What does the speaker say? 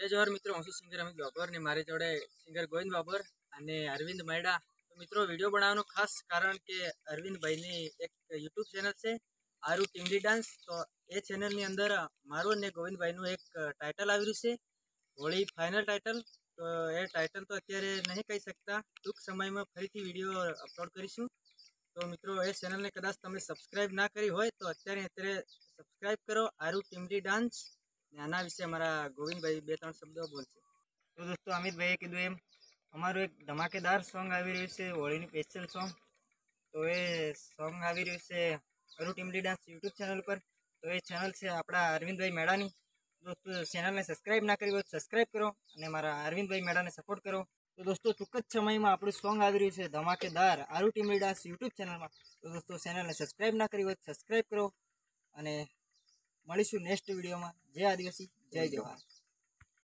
जय जोहार मित्रों, હું છું સિંગર અમિત બાબર ને મારી જોડે સિંગર ગોવિંદ બાબર અને અરવિંદ મૈડા। તો મિત્રો વિડીયો બનાવવાનું ખાસ કારણ કે અરવિંદભાઈની એક યુટ્યુબ ચેનલ છે આરુ ટીમડી ડાન્સ। તો એ ચેનલની અંદર મારું અને ગોવિંદભાઈનું એક ટાઇટલ આવ્યું છે, હોળી ફાઇનલ ટાઇટલ। તો એ ટાઇટલ તો અત્યારે નહીં કહી શકતા, ટૂંક સમયમાં ફરીથી વિડીયો અપલોડ કરીશું। તો મિત્રો એ ચેનલને કદાચ તમે સબસ્ક્રાઈબ ના કરી હોય તો અત્યારે સબસ્ક્રાઈબ કરો આરુ ટીમડી ડાન્સ। આના વિશે અમારા ગોવિંદભાઈ બે ત્રણ શબ્દો બોલશે। તો દોસ્તો અમિતભાઈએ કીધું એમ અમારું એક ધમાકેદાર સોંગ આવી રહ્યું છે, હોળીનું સ્પેશિયલ સોંગ। તો એ સોંગ આવી રહ્યું છે આરુ ટીમડી ડાન્સ યુટ્યુબ ચેનલ પર। તો એ ચેનલ છે આપણા અરવિંદભાઈ મેડાની। દોસ્તો ચેનલને સબસ્ક્રાઈબ ના કરી હોય તો સબસ્ક્રાઈબ કરો અને મારા અરવિંદભાઈ મેડાને સપોર્ટ કરો। તો દોસ્તો ટૂંક જ સમયમાં આપણું સોંગ આવી રહ્યું છે ધમાકેદાર આરુ ટીમડી ડાન્સ યુટ્યુબ ચેનલમાં। તો દોસ્તો ચેનલને સબસ્ક્રાઈબ ના કરી હોય તો સબસ્ક્રાઈબ કરો અને મળીશું નેક્સ્ટ વિડીયોમાં। જય આદિવાસી, જય જવાહર।